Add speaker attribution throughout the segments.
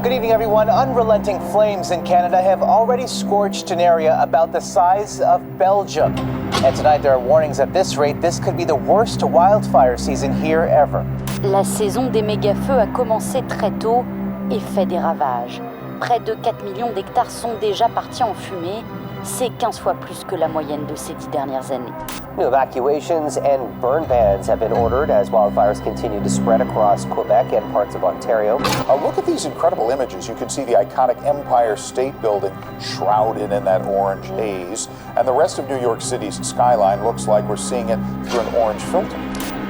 Speaker 1: Good evening, everyone. Unrelenting flames in Canada have already scorched an area about the size of Belgium. And tonight there are warnings at this rate, this could be the worst wildfire season here ever.
Speaker 2: La saison des méga-feux a commencé très tôt et fait des ravages. Près de 4 millions d'hectares sont déjà partis en fumée. C'est 15 fois plus que la moyenne de ces 10 dernières années.
Speaker 3: New evacuations and burn bans have been ordered as wildfires continue to spread across Quebec and parts of Ontario.
Speaker 4: Look at these incredible images. You can see the iconic Empire State Building shrouded in that orange haze. And the rest of New York City's skyline looks like we're seeing it through an orange filter.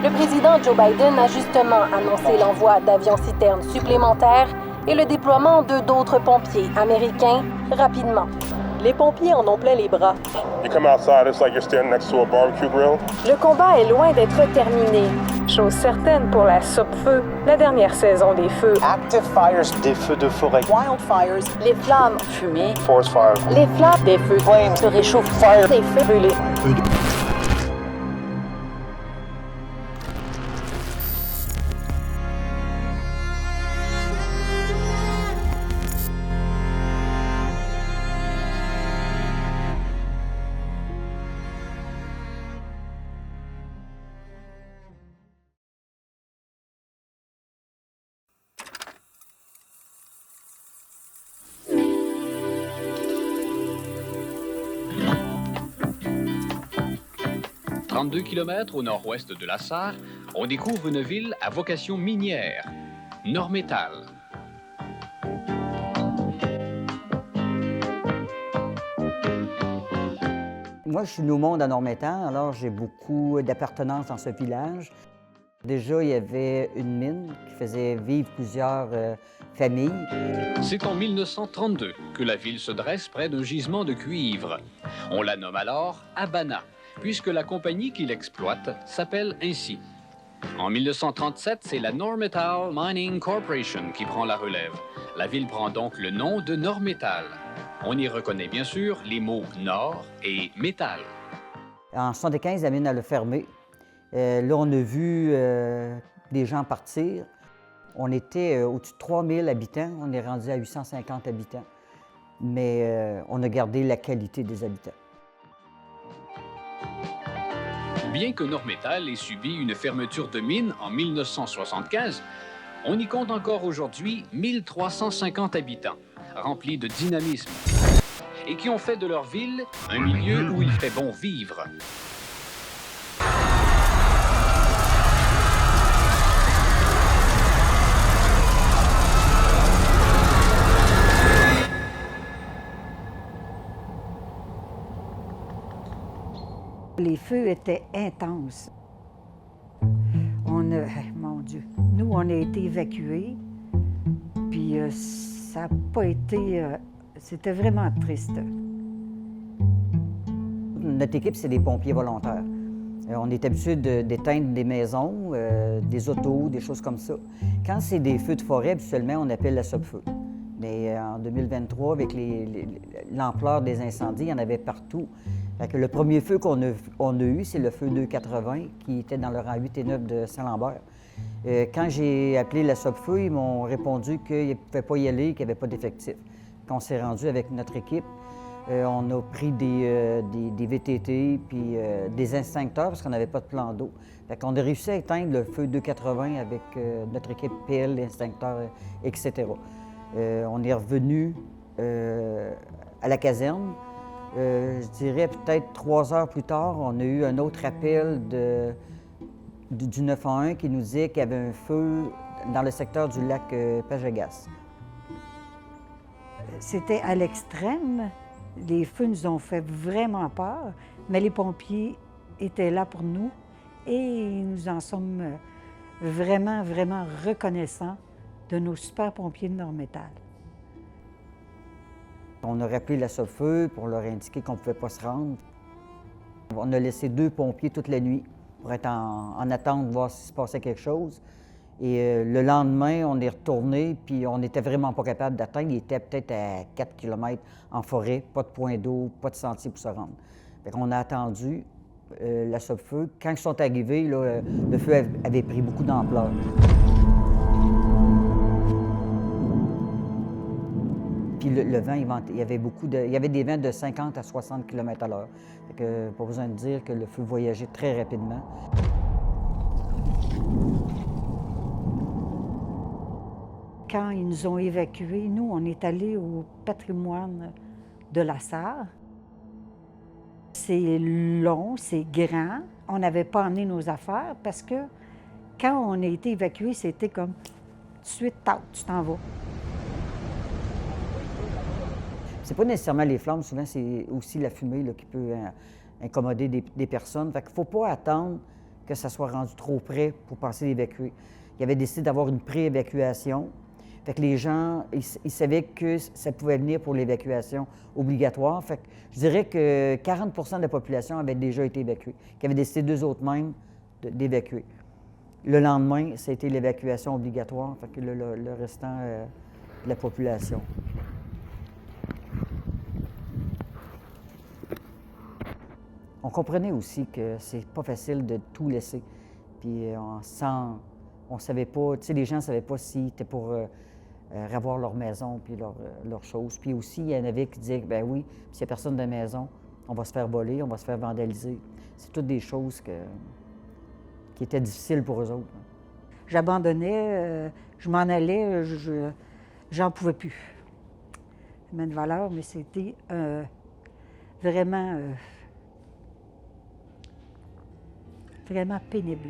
Speaker 5: Le président Joe Biden a justement annoncé l'envoi d'avions-citernes supplémentaires et le déploiement de d'autres pompiers américains rapidement. Les pompiers en ont plein les bras.
Speaker 6: You come outside, it's like you're standing next to a barbecue grill.
Speaker 5: Le combat est loin d'être terminé. Chose certaine pour la Sopfeu, la dernière saison des feux.
Speaker 1: Active fires, des feux de forêt.
Speaker 5: Wildfires,
Speaker 2: Les flammes, fumée,
Speaker 1: Forest fire.
Speaker 5: les flammes des feux,
Speaker 1: Flames.
Speaker 2: se réchauffent.
Speaker 1: Fire.
Speaker 5: des feux brûlés.
Speaker 7: « 32 km au nord-ouest de La Sarre, on découvre une ville à vocation minière, Normétal.
Speaker 8: Moi, je suis né au monde à Normétal, alors j'ai beaucoup d'appartenance dans ce village. Déjà, il y avait une mine qui faisait vivre plusieurs familles.
Speaker 7: C'est en 1932 que la ville se dresse près d'un gisement de cuivre. On la nomme alors Habana, puisque la compagnie qui l'exploite s'appelle ainsi. En 1937, c'est la Normetal Mining Corporation qui prend la relève. La ville prend donc le nom de Normétal. On y reconnaît bien sûr les mots Nord et Métal.
Speaker 8: En 1975, la mine elle a fermé. Là, on a vu des gens partir. On était au-dessus de 3000 habitants. On est rendu à 850 habitants. Mais on a gardé la qualité des habitants.
Speaker 7: Bien que Normétal ait subi une fermeture de mine en 1975, on y compte encore aujourd'hui 1350 habitants, remplis de dynamisme, et qui ont fait de leur ville un milieu où il fait bon vivre.
Speaker 9: Les feux étaient intenses. Mon Dieu, nous, on a été évacués, puis ça n'a pas été... c'était vraiment triste.
Speaker 8: Notre équipe, c'est des pompiers volontaires. On est habitué d'éteindre des maisons, des autos, des choses comme ça. Quand c'est des feux de forêt, habituellement, on appelle la Sopfeu. Mais en 2023, avec l'ampleur des incendies, il y en avait partout. Fait que le premier feu qu'on a eu, c'est le feu 280 qui était dans le rang 8 et 9 de Saint-Lambert. Quand j'ai appelé la Sopfeu, ils m'ont répondu qu'ils ne pouvaient pas y aller, qu'il n'y avait pas d'effectif. Quand on s'est rendu avec notre équipe, on a pris des VTT puis des extincteurs parce qu'on n'avait pas de plan d'eau. Fait qu'on a réussi à éteindre le feu 280 avec notre équipe PL, extincteurs, etc. On est revenu à la caserne. Je dirais peut-être 3 heures plus tard, on a eu un autre appel du 911 qui nous disait qu'il y avait un feu dans le secteur du lac Pajagas.
Speaker 9: C'était à l'extrême. Les feux nous ont fait vraiment peur, mais les pompiers étaient là pour nous et nous en sommes vraiment, vraiment reconnaissants de nos super pompiers de Normétal.
Speaker 8: On a rappelé la Sopfeu pour leur indiquer qu'on ne pouvait pas se rendre. On a laissé 2 pompiers toute la nuit pour être en attente de voir s'il se passait quelque chose. Et le lendemain, on est retourné, puis on n'était vraiment pas capable d'atteindre. Il était peut-être à 4 km en forêt, pas de point d'eau, pas de sentier pour se rendre. Fait qu'on a attendu la Sopfeu. Quand ils sont arrivés, là, le feu avait pris beaucoup d'ampleur. Puis le vent, il y avait il y avait des vents de 50 à 60 km à l'heure. Fait que pas besoin de dire que le feu voyageait très rapidement.
Speaker 9: Quand ils nous ont évacués, nous, on est allés au patrimoine de la Sarre. C'est long, c'est grand. On n'avait pas emmené nos affaires parce que quand on a été évacués, c'était comme tout de suite, tu t'en vas.
Speaker 8: C'est pas nécessairement les flammes, souvent c'est aussi la fumée là, qui peut incommoder des personnes. Fait qu'il faut pas attendre que ça soit rendu trop près pour penser d'évacuer. Il avait décidé d'avoir une pré-évacuation. Fait que les gens, ils savaient que ça pouvait venir pour l'évacuation obligatoire. Fait que je dirais que 40 de la population avait déjà été évacuée, qui avaient décidé d'eux autres mêmes d'évacuer. Le lendemain, ça a été l'évacuation obligatoire, fait que le restant de la population. On comprenait aussi que c'est pas facile de tout laisser. Puis on savait pas, tu sais, les gens ne savaient pas si c'était pour revoir leur maison puis leurs choses. Puis aussi, il y en avait qui disaient, ben oui, s'il n'y a personne de la maison, on va se faire voler, on va se faire vandaliser. C'est toutes des choses qui étaient difficiles pour eux autres.
Speaker 9: J'abandonnais, je m'en allais, j'en pouvais plus. Ça m'a une valeur, mais c'était vraiment pénible.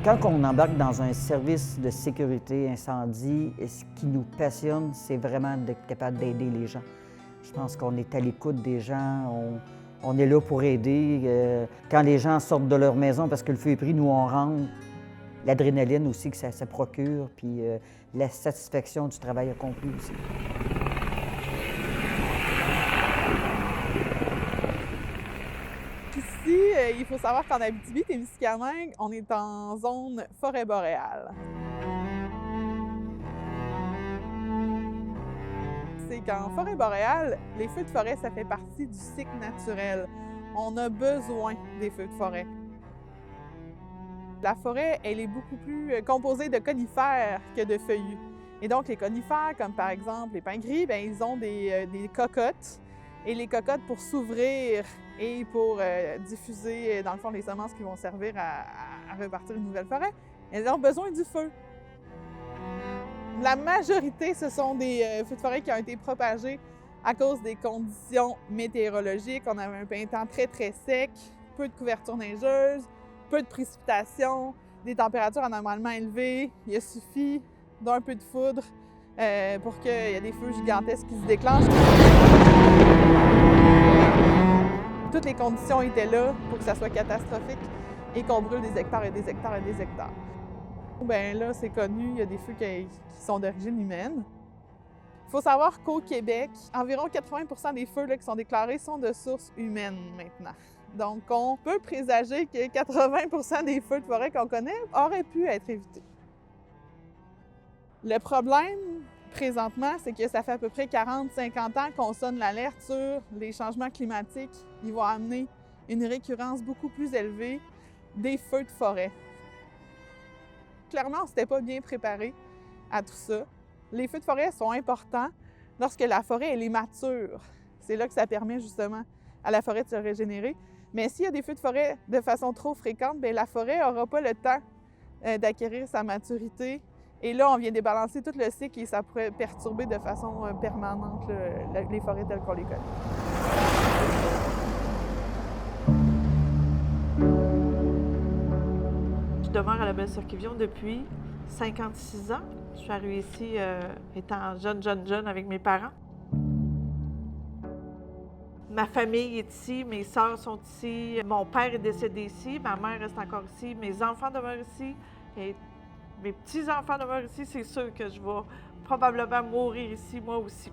Speaker 8: Quand on embarque dans un service de sécurité incendie, ce qui nous passionne, c'est vraiment d'être capable d'aider les gens. Je pense qu'on est à l'écoute des gens, on est là pour aider. Quand les gens sortent de leur maison parce que le feu est pris, nous, on rentre. L'adrénaline aussi que ça procure, puis la satisfaction du travail accompli aussi.
Speaker 10: Ici, il faut savoir qu'en Abitibi-Témiscamingue, on est en zone forêt boréale. C'est qu'en forêt boréale, les feux de forêt, ça fait partie du cycle naturel. On a besoin des feux de forêt. La forêt, elle est beaucoup plus composée de conifères que de feuillus. Et donc, les conifères, comme par exemple les pins gris, bien, ils ont des cocottes. Et les cocottes, pour s'ouvrir et pour diffuser, dans le fond, les semences qui vont servir à repartir une nouvelle forêt, elles ont besoin du feu. La majorité, ce sont des feux de forêt qui ont été propagés à cause des conditions météorologiques. On avait un printemps très, très sec, peu de couverture neigeuse, peu de précipitations, des températures anormalement élevées. Il a suffi d'un peu de foudre pour qu'il y ait des feux gigantesques qui se déclenchent. Toutes les conditions étaient là pour que ça soit catastrophique et qu'on brûle des hectares et des hectares et des hectares. Bien là, c'est connu, il y a des feux qui sont d'origine humaine. Il faut savoir qu'au Québec, environ 80 des feux là, qui sont déclarés sont de source humaine maintenant. Donc, on peut présager que 80 des feux de forêt qu'on connaît auraient pu être évités. Le problème, présentement, c'est que ça fait à peu près 40-50 ans qu'on sonne l'alerte sur les changements climatiques. Ils vont amener une récurrence beaucoup plus élevée des feux de forêt. Clairement, on ne s'était pas bien préparé à tout ça. Les feux de forêt sont importants lorsque la forêt elle est mature. C'est là que ça permet justement à la forêt de se régénérer. Mais s'il y a des feux de forêt de façon trop fréquente, bien, la forêt n'aura pas le temps d'acquérir sa maturité. Et là, on vient débalancer tout le cycle et ça pourrait perturber de façon permanente les forêts telles qu'on les connaît.
Speaker 11: Je demeure à la Belle-Circuvion depuis 56 ans. Je suis arrivée ici étant jeune avec mes parents. Ma famille est ici, mes sœurs sont ici, mon père est décédé ici, ma mère reste encore ici, mes enfants demeurent ici et mes petits-enfants demeurent ici. C'est sûr que je vais probablement mourir ici, moi aussi.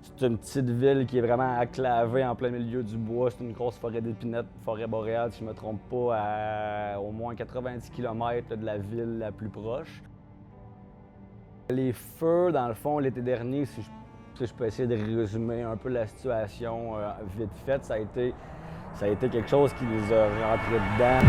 Speaker 12: C'est une petite ville qui est vraiment enclavée en plein milieu du bois. C'est une grosse forêt d'épinettes, forêt boréale, si je ne me trompe pas, à au moins 90 km de la ville la plus proche. Les feux, dans le fond, l'été dernier, si je peux essayer de résumer un peu la situation vite fait, ça a été Ça a été quelque chose qui nous a rentré dedans.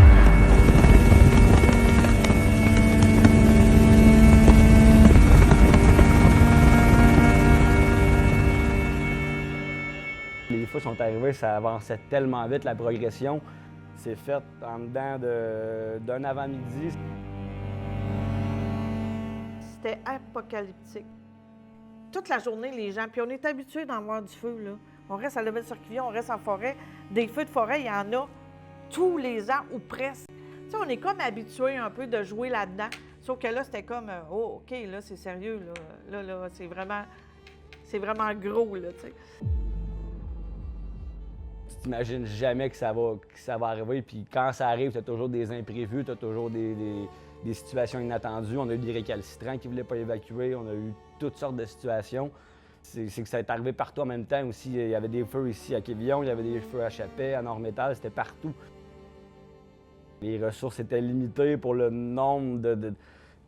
Speaker 12: Les feux sont arrivés, ça avançait tellement vite, la progression. C'est fait en dedans d'un avant-midi.
Speaker 11: C'était apocalyptique. Toute la journée, les gens, puis on est habitués d'en voir du feu, là. On reste à Lebel-sur-Quivillon, on reste en forêt. Des feux de forêt, il y en a tous les ans ou presque. Tu sais, on est comme habitués un peu de jouer là-dedans. Sauf que là, c'était comme, oh, OK, là, c'est sérieux, là. Là, c'est vraiment gros, là, tu sais.
Speaker 12: Tu t'imagines jamais que ça va arriver, puis quand ça arrive, tu as toujours des imprévus, tu as toujours des situations inattendues. On a eu des récalcitrants qui ne voulaient pas évacuer, on a eu toutes sortes de situations. C'est que ça est arrivé partout en même temps aussi. Il y avait des feux ici à Quivillon, il y avait des feux à Chapais, à Nord-Métal, c'était partout. Les ressources étaient limitées pour le nombre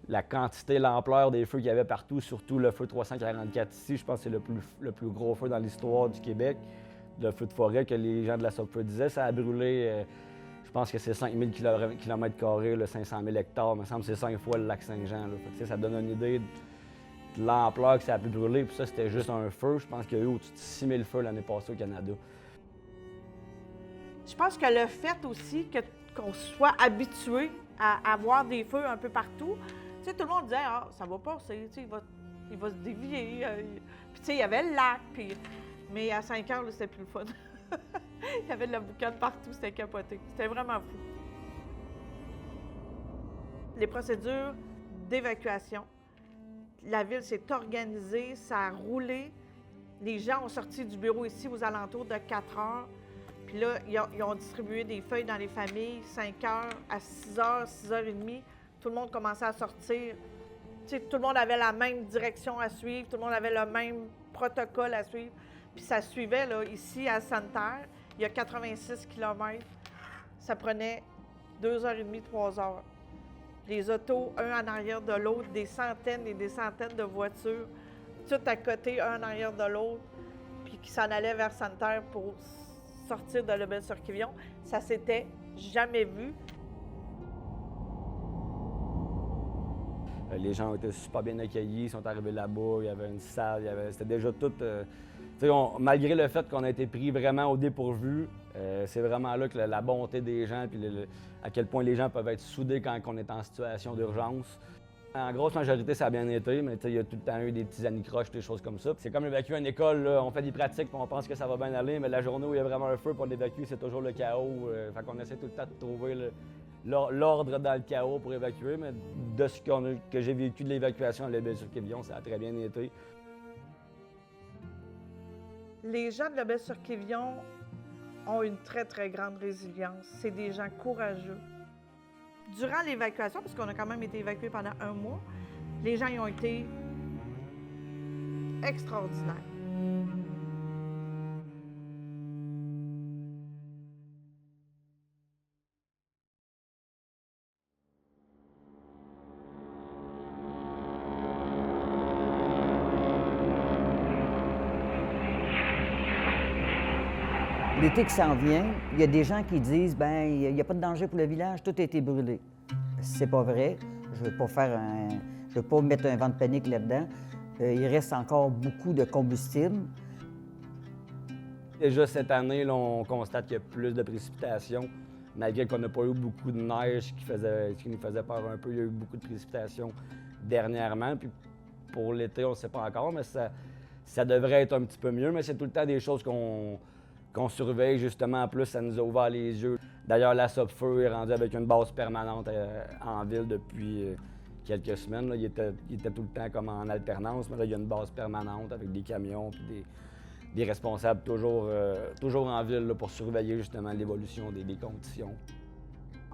Speaker 12: la quantité, l'ampleur des feux qu'il y avait partout, surtout le feu 344 ici. Je pense que c'est le plus gros feu dans l'histoire du Québec. Le feu de forêt que les gens de la SOPFEU disaient, ça a brûlé, je pense que c'est 5000 km², 500 000 hectares. Il me semble que c'est 5 fois le lac Saint-Jean. Ça donne une idée de l'ampleur que ça a pu brûler. Puis ça, c'était juste un feu. Je pense qu'il y a eu au-dessus de 6000 feux l'année passée au Canada.
Speaker 11: Je pense que le fait aussi qu'on soit habitué à avoir des feux un peu partout, tu sais, tout le monde disait « Ah, ça va passer, tu sais, il va se dévier. » Puis tu sais, il y avait le lac, puis... Mais à 5 heures, c'était plus le fun. Il y avait de la boucane partout, c'était capoté. C'était vraiment fou. Les procédures d'évacuation, la ville s'est organisée, ça a roulé. Les gens ont sorti du bureau ici aux alentours de 4 heures. Puis là, ils ont distribué des feuilles dans les familles, 5 heures, à 6 heures, 6 heures et demie. Tout le monde commençait à sortir. Tu sais, tout le monde avait la même direction à suivre, tout le monde avait le même protocole à suivre. Puis ça suivait, là, ici à Sainte-Terre, il y a 86 km. Ça prenait 2h30, 3 heures. Les autos, un en arrière de l'autre, des centaines et des centaines de voitures, tout à côté, un en arrière de l'autre, puis qui s'en allaient vers Sainte-Terre pour sortir de Lebel-sur-Quivillon. Ça s'était jamais vu.
Speaker 12: Les gens ont été super bien accueillis, ils sont arrivés là-bas, il y avait une salle, c'était déjà tout... malgré le fait qu'on a été pris vraiment au dépourvu, c'est vraiment là que la bonté des gens, puis à quel point les gens peuvent être soudés quand on est en situation d'urgence. En grosse majorité, ça a bien été, mais il y a tout le temps eu des petits anicroches, des choses comme ça. C'est comme évacuer une école, là, on fait des pratiques, puis on pense que ça va bien aller, mais la journée où il y a vraiment un feu pour l'évacuer, c'est toujours le chaos. Fait qu'on essaie tout le temps de trouver l'ordre dans le chaos pour évacuer, mais de ce que j'ai vécu de l'évacuation à Lebel-sur-Quivillon, ça a très bien été.
Speaker 11: Les gens de Lebel-sur-Quivillon ont une très, très grande résilience. C'est des gens courageux. Durant l'évacuation, parce qu'on a quand même été évacués pendant 1 mois, les gens y ont été extraordinaires.
Speaker 8: L'été qui s'en vient, il y a des gens qui disent « ben il n'y a pas de danger pour le village, tout a été brûlé ». C'est pas vrai. Je ne veux pas mettre un vent de panique là-dedans. Il reste encore beaucoup de combustible.
Speaker 12: Déjà cette année, là, on constate qu'il y a plus de précipitations. Malgré qu'on n'a pas eu beaucoup de neige qui nous faisait peur un peu, il y a eu beaucoup de précipitations dernièrement. Puis pour l'été, on ne sait pas encore, mais ça devrait être un petit peu mieux. Mais c'est tout le temps des choses qu'on surveille, justement. En plus, ça nous a ouvert les yeux. D'ailleurs, la SOPFEU est rendue avec une base permanente en ville depuis quelques semaines. Là. Il était tout le temps comme en alternance, mais là, il y a une base permanente avec des camions puis des responsables toujours en ville là, pour surveiller justement l'évolution des conditions.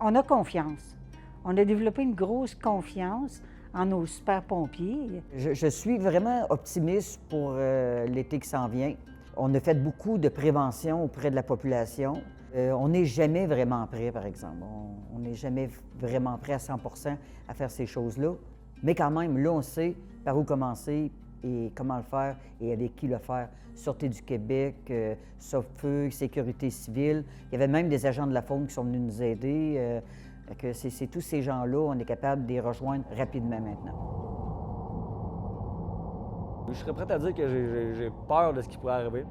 Speaker 9: On a confiance. On a développé une grosse confiance en nos super pompiers.
Speaker 8: Je suis vraiment optimiste pour l'été qui s'en vient. On a fait beaucoup de prévention auprès de la population. On n'est jamais vraiment prêt, par exemple. On n'est jamais vraiment prêt à 100 % à faire ces choses-là. Mais quand même, là, on sait par où commencer et comment le faire et avec qui le faire. Sûreté du Québec, Sopfeu, Sécurité civile. Il y avait même des agents de la faune qui sont venus nous aider. C'est tous ces gens-là, on est capable de les rejoindre rapidement maintenant.
Speaker 12: Je serais prêt à dire que j'ai peur de ce qui pourrait arriver.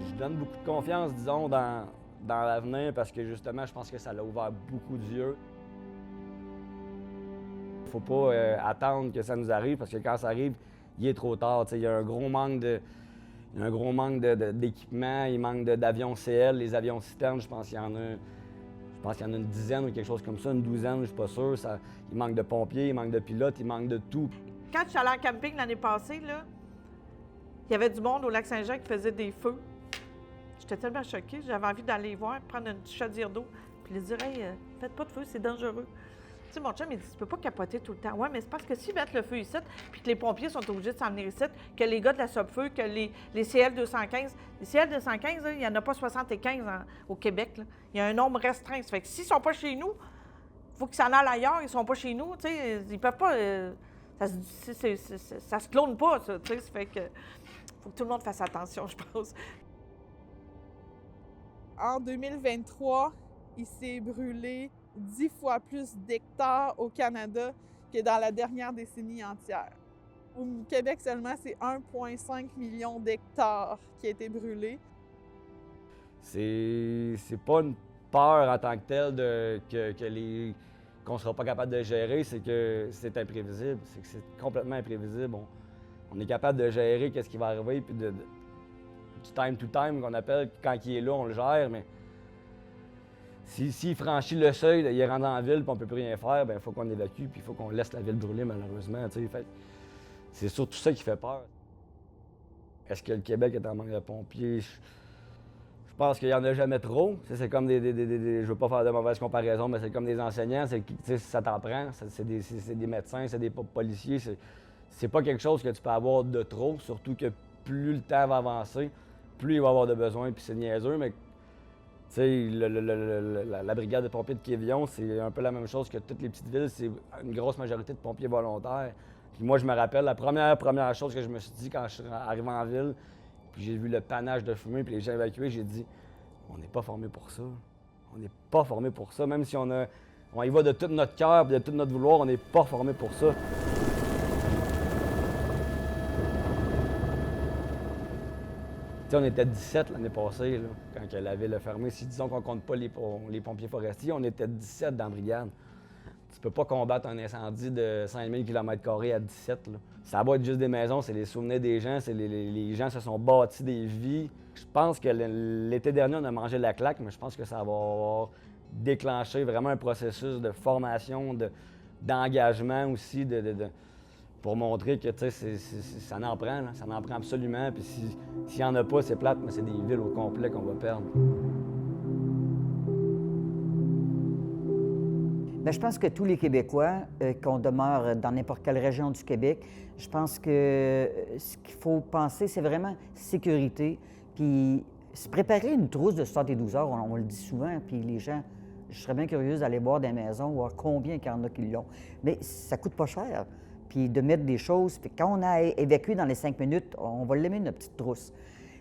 Speaker 12: Je donne beaucoup de confiance, disons, dans l'avenir parce que justement, je pense que ça l'a ouvert beaucoup d'yeux. Il ne faut pas attendre que ça nous arrive parce que quand ça arrive, il est trop tard. Il y a un gros manque d'équipement, il manque d'avions CL, les avions citernes, je pense qu'il y en a une dizaine ou quelque chose comme ça, une douzaine, je ne suis pas sûr. Il manque de pompiers, il manque de pilotes, il manque de tout.
Speaker 11: Quand je suis allée en camping l'année passée, là, il y avait du monde au Lac-Saint-Jean qui faisait des feux. J'étais tellement choquée, j'avais envie d'aller voir, prendre une petite chaudière d'eau, puis leur dire « Hey, faites pas de feu, c'est dangereux. » Tu sais, mon chum, il dit « Tu peux pas capoter tout le temps. » Ouais, mais c'est parce que s'ils mettent le feu ici, puis que les pompiers sont obligés de s'en venir ici, que les gars de la Sopfeu, que les CL-215, les CL-215, il n'y en a pas 75 au Québec. Là. Il y a un nombre restreint. Ça fait que s'ils sont pas chez nous, il faut qu'ils s'en aillent ailleurs, ils sont pas chez nous, tu sais, ils peuvent pas... Ça se clone pas, ça, tu sais, ça fait que faut que tout le monde fasse attention, je pense.
Speaker 10: En 2023, il s'est brûlé 10 fois plus d'hectares au Canada que dans la dernière décennie entière. Au Québec seulement, c'est 1,5 million d'hectares qui a été brûlé.
Speaker 12: C'est pas une peur en tant que telle qu'on ne sera pas capable de gérer, c'est que c'est imprévisible, c'est que c'est complètement imprévisible. On est capable de gérer qu'est-ce qui va arriver, puis du time to time qu'on appelle, quand il est là, on le gère, mais s'il franchit le seuil, il rentre dans la ville, puis on ne peut plus rien faire, bien, il faut qu'on évacue, puis il faut qu'on laisse la ville brûler, malheureusement. C'est surtout ça qui fait peur. Est-ce que le Québec est en manque de pompiers? Je pense qu'il n'y en a jamais trop. C'est comme je ne veux pas faire de mauvaises comparaisons, mais c'est comme des enseignants, ça t'apprend. C'est des médecins, c'est des policiers. C'est pas quelque chose que tu peux avoir de trop, surtout que plus le temps va avancer, plus il va y avoir de besoins, puis c'est niaiseux, mais la brigade de pompiers de Quévillon, c'est un peu la même chose que toutes les petites villes, c'est une grosse majorité de pompiers volontaires. Puis moi, je me rappelle, la première chose que je me suis dit quand je suis arrivé en ville, puis j'ai vu le panache de fumée, puis les gens évacués, j'ai dit « On n'est pas formés pour ça. On n'est pas formés pour ça. Même si on y va de tout notre cœur, de tout notre vouloir, on n'est pas formés pour ça. » T'sais, on était 17 l'année passée, là, quand la ville a fermé. Si disons qu'on ne compte pas les pompiers forestiers, on était 17 dans la brigade. Tu peux pas combattre un incendie de 5000 km² à 17. Là. Ça va être juste des maisons, c'est les souvenirs des gens, c'est les gens se sont bâtis des vies. Je pense que l'été dernier, on a mangé la claque, mais je pense que ça va avoir déclenché vraiment un processus de formation, d'engagement aussi, pour montrer que ça en prend, là. Ça en prend absolument. Puis s'il n'y en a pas, c'est plate, mais c'est des villes au complet qu'on va perdre.
Speaker 8: Bien, je pense que tous les Québécois, qu'on demeure dans n'importe quelle région du Québec, je pense que ce qu'il faut penser, c'est vraiment sécurité. Puis se préparer une trousse de 72 heures, on le dit souvent, puis les gens, je serais bien curieuse d'aller voir des maisons, voir combien il y en a qui l'ont. Mais ça coûte pas cher. Puis de mettre des choses, puis quand on a évacué dans les 5 minutes, on va l'aimer, notre petite trousse.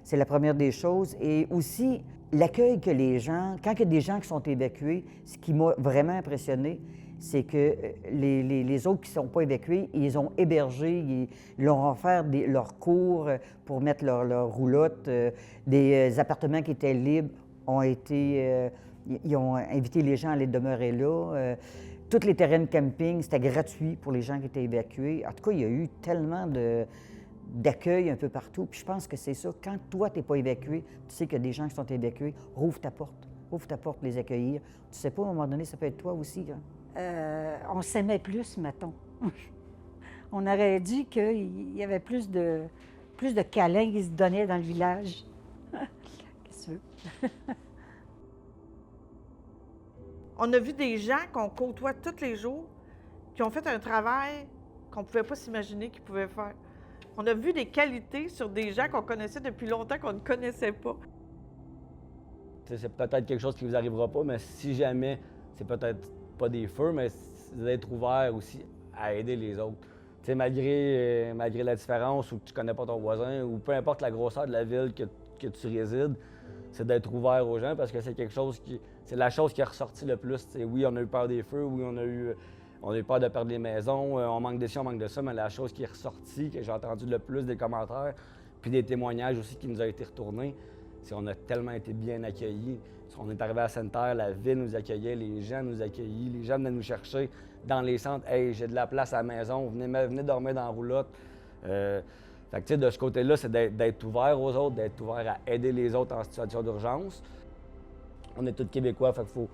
Speaker 8: C'est la première des choses. Et aussi, l'accueil que les gens, quand il y a des gens qui sont évacués, ce qui m'a vraiment impressionné, c'est que les autres qui ne sont pas évacués, ils ont hébergé, ils leur ont offert leurs cours pour mettre leur roulotte. Des appartements qui étaient libres ont été... ils ont invité les gens à aller demeurer là. Tous les terrains de camping, c'était gratuit pour les gens qui étaient évacués. En tout cas, il y a eu tellement d'accueil un peu partout. Puis je pense que c'est ça. Quand toi, tu n'es pas évacué, tu sais qu'il y a des gens qui sont évacués, rouvre ta porte. Ouvre ta porte pour les accueillir. Tu sais pas, à un moment donné, ça peut être toi aussi. Hein?
Speaker 9: On s'aimait plus, mettons. On aurait dit qu'il y avait plus de câlins qui se donnaient dans le village. Qu'est-ce que tu veux?
Speaker 11: On a vu des gens qu'on côtoie tous les jours qui ont fait un travail qu'on ne pouvait pas s'imaginer qu'ils pouvaient faire. On a vu des qualités sur des gens qu'on connaissait depuis longtemps qu'on ne connaissait pas.
Speaker 12: C'est peut-être quelque chose qui ne vous arrivera pas, mais si jamais, c'est peut-être pas des feux, mais d'être ouvert aussi à aider les autres. Tu sais, malgré la différence ou que tu connais pas ton voisin ou peu importe la grosseur de la ville que tu résides, c'est d'être ouvert aux gens parce que c'est quelque chose c'est la chose qui est ressortie le plus. T'sais, oui, on a eu peur des feux, oui, on a eu peur de perdre les maisons, on manque de ci, on manque de ça, mais la chose qui est ressortie, que j'ai entendu le plus des commentaires, puis des témoignages aussi qui nous ont été retournés, c'est qu'on a tellement été bien accueillis. On est arrivé à Sainte-Terre, la ville nous accueillait, les gens nous accueillaient, les gens venaient nous chercher dans les centres. « Hey, j'ai de la place à la maison, venez dormir dans la roulotte. » Fait que, tu sais, de ce côté-là, c'est d'être ouvert aux autres, d'être ouvert à aider les autres en situation d'urgence. On est tous Québécois, fait qu'il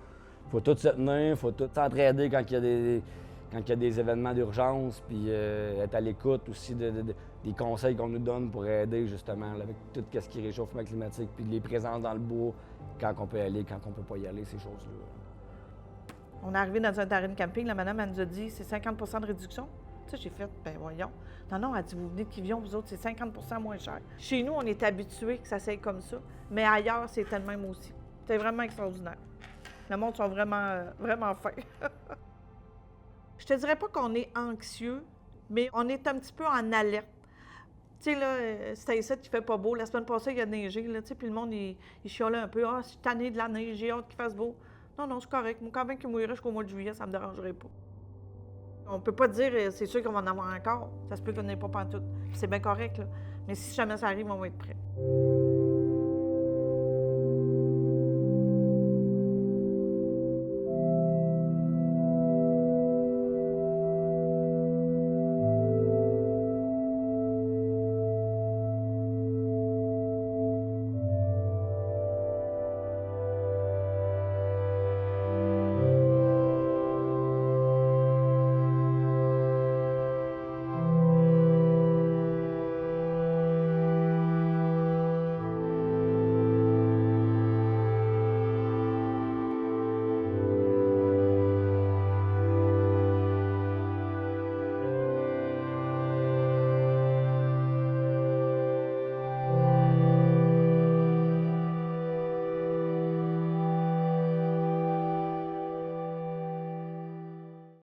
Speaker 12: faut tous se tenir, il faut tous s'entraider quand il y a des événements d'urgence, puis être à l'écoute aussi des conseils qu'on nous donne pour aider justement là, avec tout ce qui est réchauffement climatique, puis les présences dans le bois, quand on peut aller, quand on peut pas y aller, ces choses-là.
Speaker 11: On est arrivé dans un terrain de camping, la madame, elle nous a dit c'est 50 % de réduction. Tu sais, j'ai fait, ben voyons. Non, elle dit, vous venez de Quévillon, vous autres, c'est 50 % moins cher. Chez nous, on est habitués que ça s'aille comme ça, mais ailleurs, c'est le même aussi. C'est vraiment extraordinaire. Le monde sont vraiment, vraiment fins. Je te dirais pas qu'on est anxieux, mais on est un petit peu en alerte. Tu sais, là, c'était ici qui fait pas beau. La semaine passée, il a neigé, là, tu sais, puis le monde, il chialait un peu. « Ah, je suis tanné de la neige, j'ai hâte qu'il fasse beau. » Non, c'est correct. Moi, quand même qu'il mouillerait jusqu'au mois de juillet, ça me dérangerait pas. On peut pas dire, c'est sûr qu'on va en avoir encore. Ça se peut qu'on n'ait pas pantoute. C'est bien correct, là. Mais si jamais ça arrive, on va être prêt.